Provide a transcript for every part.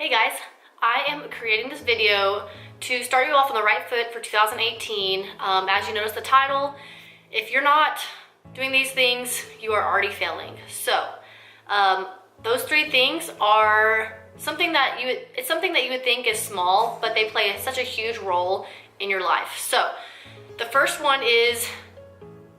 Hey guys, I am creating this video to start you off on the right foot for 2018. As you notice the title, if you're not doing these things, you are already failing. So those three things are something that you would think is small, but they play such a huge role in your life. So the first one is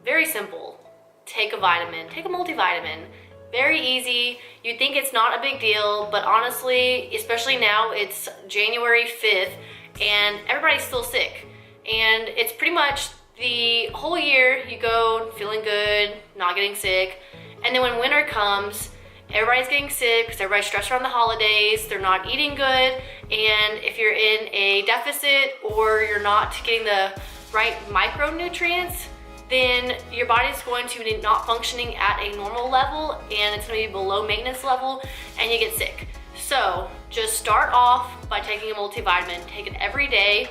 very simple. Take a vitamin, take a multivitamin. Very easy. You'd think it's not a big deal, but honestly, especially now, it's January 5th and everybody's still sick. And it's pretty much the whole year you go feeling good, not getting sick. And then when winter comes, everybody's getting sick because everybody's stressed around the holidays, they're not eating good. And if you're in a deficit or you're not getting the right micronutrients, then your body's going to be not functioning at a normal level and it's going to be below maintenance level and you get sick. So just start off by taking a multivitamin. Take it every day.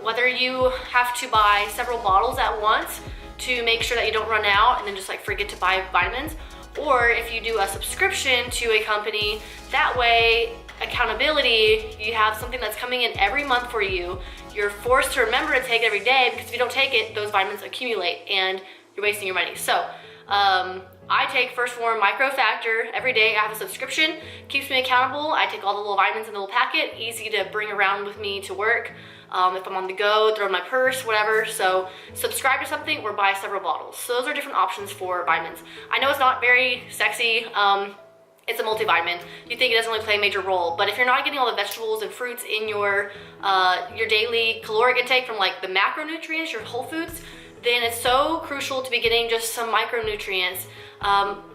Whether you have to buy several bottles at once to make sure that you don't run out and then just like forget to buy vitamins, or if you do a subscription to a company, that way accountability, you have something that's coming in every month for you. You're forced to remember to take it every day because if you don't take it, those vitamins accumulate and you're wasting your money. So I take First Form Micro Factor every day. I have a subscription, keeps me accountable. I take all the little vitamins in the little packet, easy to bring around with me to work. If I'm on the go, throw in my purse, whatever. So subscribe to something or buy several bottles. So those are different options for vitamins. I know it's not very sexy. It's a multivitamin. You think it doesn't really play a major role, but if you're not getting all the vegetables and fruits in your daily caloric intake from like the macronutrients, your whole foods, then it's so crucial to be getting just some micronutrients.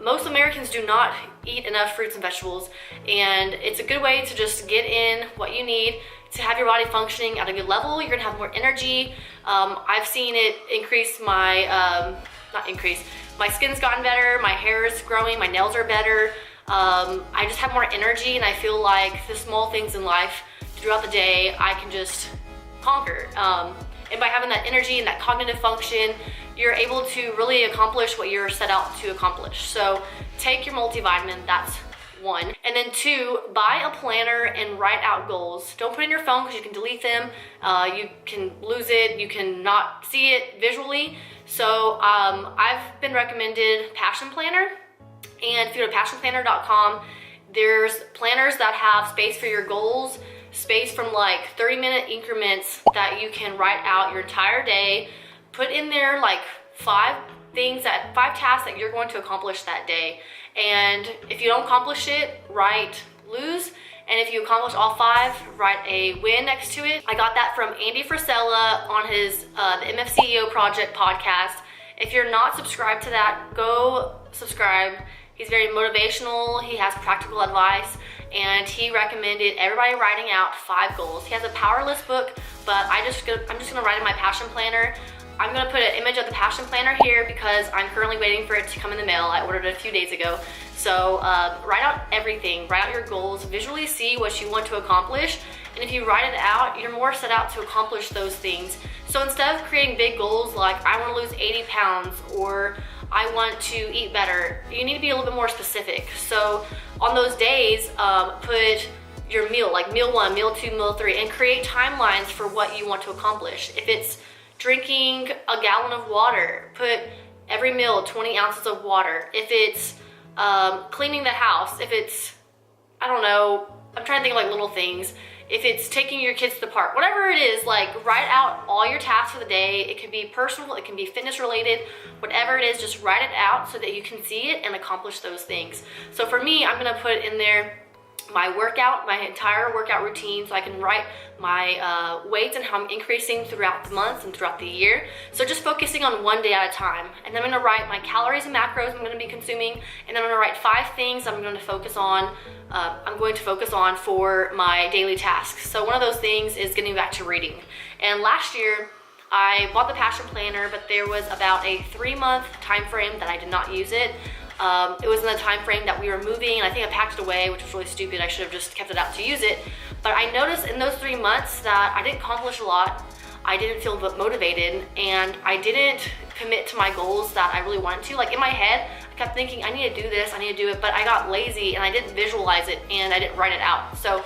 Most Americans do not eat enough fruits and vegetables, and it's a good way to just get in what you need to have your body functioning at a good level. You're gonna have more energy. I've seen it increase my, my skin's gotten better, my hair is growing, my nails are better. I just have more energy and I feel like the small things in life throughout the day I can just conquer. And by having that energy and that cognitive function, you're able to really accomplish what you're set out to accomplish. So take your multivitamin, that's one. And then two, buy a planner and write out goals. Don't put it in your phone because you can delete them. You can lose it, you can not see it visually. So I've been recommended Passion Planner. And if you go to passionplanner.com, there's planners that have space for your goals, space from like 30-minute increments that you can write out your entire day. Put in there like five tasks that you're going to accomplish that day. And if you don't accomplish it, write lose. And if you accomplish all five, write a win next to it. I got that from Andy Frisella on his the MFCEO Project podcast. If you're not subscribed to that, go subscribe. He's very motivational, he has practical advice, and he recommended everybody writing out 5 goals. He has a power list book, but I'm just gonna write in my Passion Planner. I'm gonna put an image of the Passion Planner here because I'm currently waiting for it to come in the mail. I ordered it a few days ago. So write out everything, write out your goals, visually see what you want to accomplish, and if you write it out, you're more set out to accomplish those things. So instead of creating big goals like I wanna lose 80 pounds or I want to eat better, you need to be a little bit more specific. So on those days, put your meal, like meal 1, meal 2, meal 3, and create timelines for what you want to accomplish. If it's drinking a gallon of water, put every meal 20 ounces of water. If it's cleaning the house, if it's, I don't know, I'm trying to think of like little things. If it's taking your kids to the park, whatever it is, like write out all your tasks for the day. It can be personal, it can be fitness related, whatever it is, just write it out so that you can see it and accomplish those things. So for me, I'm gonna put in there my workout, my entire workout routine, so I can write my weights and how I'm increasing throughout the months and throughout the year. So just focusing on one day at a time. And then I'm gonna write my calories and macros I'm gonna be consuming, and then I'm gonna write 5 things I'm going to focus on for my daily tasks. So one of those things is getting back to reading. And last year, I bought the Passion Planner, but there was about a 3-month time frame that I did not use it. It was in the time frame that we were moving, and I think I packed it away, which was really stupid. I should have just kept it out to use it. But I noticed in those 3 months that I didn't accomplish a lot. I didn't feel motivated, and I didn't commit to my goals that I really wanted to. Like in my head, I kept thinking, I need to do this, I need to do it, but I got lazy and I didn't visualize it and I didn't write it out. So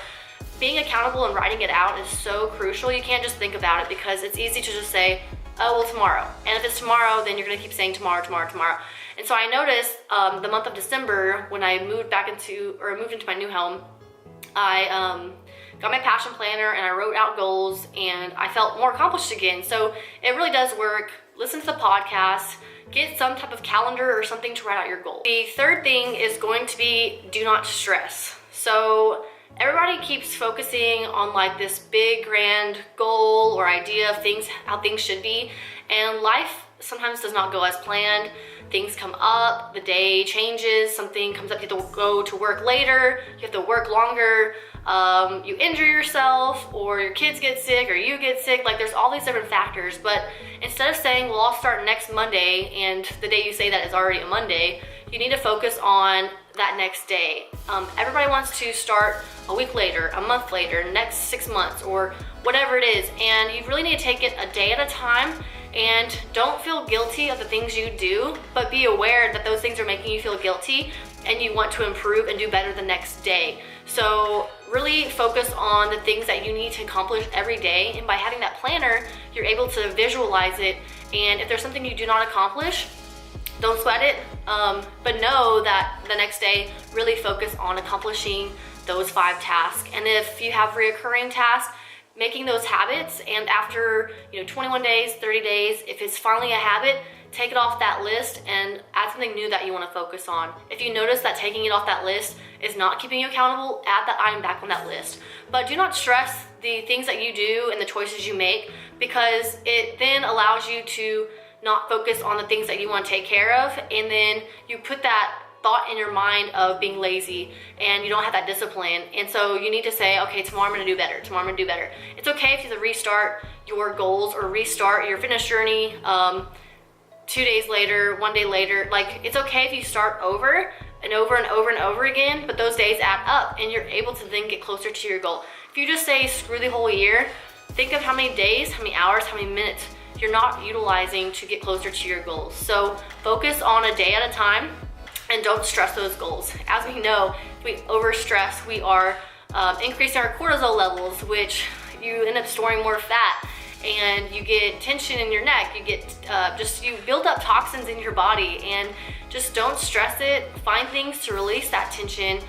being accountable and writing it out is so crucial. You can't just think about it, because it's easy to just say, oh, well, tomorrow. And if it's tomorrow, then you're gonna keep saying tomorrow, tomorrow, tomorrow. And so I noticed the month of December, when I moved into my new home, I got my passion planner and I wrote out goals and I felt more accomplished again. So it really does work. Listen to the podcast, get some type of calendar or something to write out your goals. The third thing is going to be do not stress. So everybody keeps focusing on like this big grand goal or idea of things, how things should be, and life sometimes does not go as planned. Things come up, the day changes, something comes up, you have to go to work later, you have to work longer, you injure yourself, or your kids get sick, or you get sick. Like, there's all these different factors. But instead of saying, well, I'll start next Monday, and the day you say that is already a Monday, you need to focus on that next day. Everybody wants to start a week later, a month later, next 6 months, or whatever it is. And you really need to take it a day at a time, and don't feel guilty of the things you do, but be aware that those things are making you feel guilty and you want to improve and do better the next day. So really focus on the things that you need to accomplish every day, and by having that planner, you're able to visualize it. And if there's something you do not accomplish, don't sweat it, but know that the next day, really focus on accomplishing those 5 tasks. And if you have reoccurring tasks, making those habits, and after 21 days, 30 days, if it's finally a habit, take it off that list and add something new that you want to focus on. If you notice that taking it off that list is not keeping you accountable, add that item back on that list. But do not stress the things that you do and the choices you make, because it then allows you to not focus on the things that you want to take care of, and then you put that thought in your mind of being lazy and you don't have that discipline. And so you need to say, okay, tomorrow I'm gonna do better, tomorrow I'm gonna do better. It's okay if you have to restart your goals or restart your fitness journey 2 days later, 1 day later. Like, it's okay if you start over and over and over and over again, but those days add up and you're able to then get closer to your goal. If you just say screw the whole year, think of how many days, how many hours, how many minutes you're not utilizing to get closer to your goals. So focus on a day at a time, and don't stress those goals. As we know, if we overstress, we are increasing our cortisol levels, which you end up storing more fat, and you get tension in your neck. You get you build up toxins in your body, and just don't stress it. Find things to release that tension.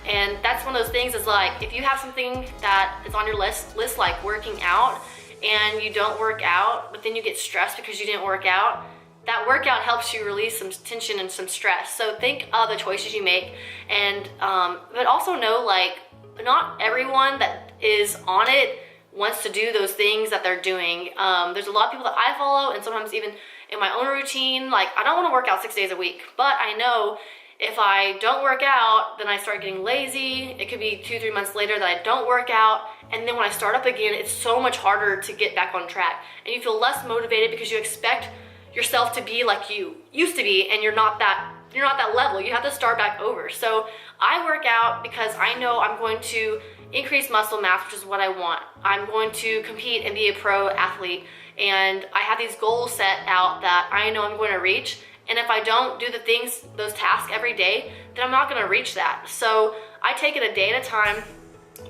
And that's one of those things, is like, if you have something that is on your list like working out, and you don't work out, but then you get stressed because you didn't work out, that workout helps you release some tension and some stress. So think of the choices you make, and but also know, like, not everyone that is on it wants to do those things that they're doing. There's a lot of people that I follow, and sometimes even in my own routine, like, I don't want to work out 6 days a week, but I know if I don't work out, then I start getting lazy. It could be 2-3 months later that I don't work out, and then when I start up again, it's so much harder to get back on track, and you feel less motivated because you expect yourself to be like you used to be, and you're not that level. You have to start back over. So I work out because I know I'm going to increase muscle mass, which is what I want. I'm going to compete and be a pro athlete, and I have these goals set out that I know I'm going to reach. And if I don't do the things, those tasks every day, then I'm not going to reach that. So I take it a day at a time,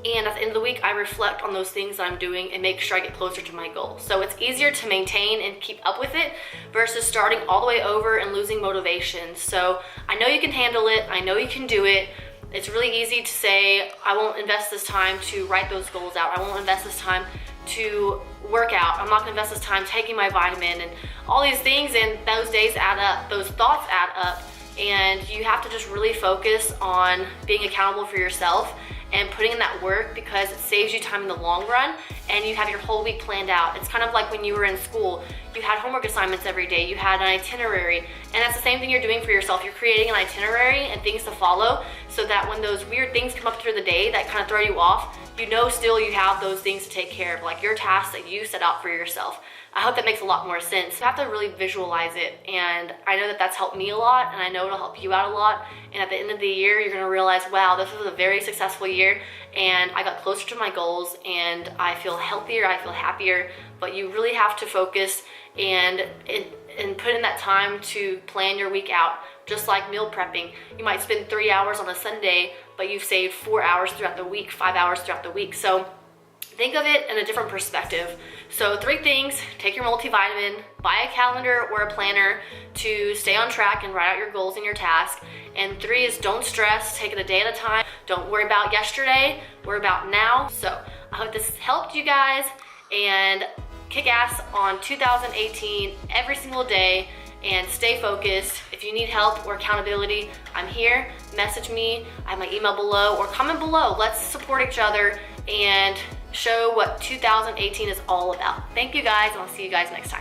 and at the end of the week, I reflect on those things that I'm doing and make sure I get closer to my goal. So it's easier to maintain and keep up with it versus starting all the way over and losing motivation. So I know you can handle it. I know you can do it. It's really easy to say, I won't invest this time to write those goals out. I won't invest this time to work out. I'm not gonna invest this time taking my vitamin, and all these things, and those days add up, those thoughts add up, and you have to just really focus on being accountable for yourself and putting in that work, because it saves you time in the long run, and you have your whole week planned out. It's kind of like when you were in school, you had homework assignments every day, you had an itinerary, and that's the same thing you're doing for yourself. You're creating an itinerary and things to follow, so that when those weird things come up through the day that kind of throw you off, you know still you have those things to take care of, like your tasks that you set out for yourself. I hope that makes a lot more sense. You have to really visualize it, and I know that that's helped me a lot, and I know it'll help you out a lot. And at the end of the year, you're gonna realize, wow, this was a very successful year, and I got closer to my goals, and I feel healthier, I feel happier. But you really have to focus and and put in that time to plan your week out. Just like meal prepping, you might spend 3 hours on a Sunday, but you've saved 4 hours throughout the week, 5 hours throughout the week. So think of it in a different perspective. So 3 things: take your multivitamin, buy a calendar or a planner to stay on track and write out your goals and your tasks. And 3 is don't stress, take it a day at a time. Don't worry about yesterday, worry about now. So I hope this helped you guys, and kick ass on 2018 every single day and stay focused. If you need help or accountability, I'm here. Message me. I have my email below, or comment below. Let's support each other and show what 2018 is all about. Thank you guys, and I'll see you guys next time.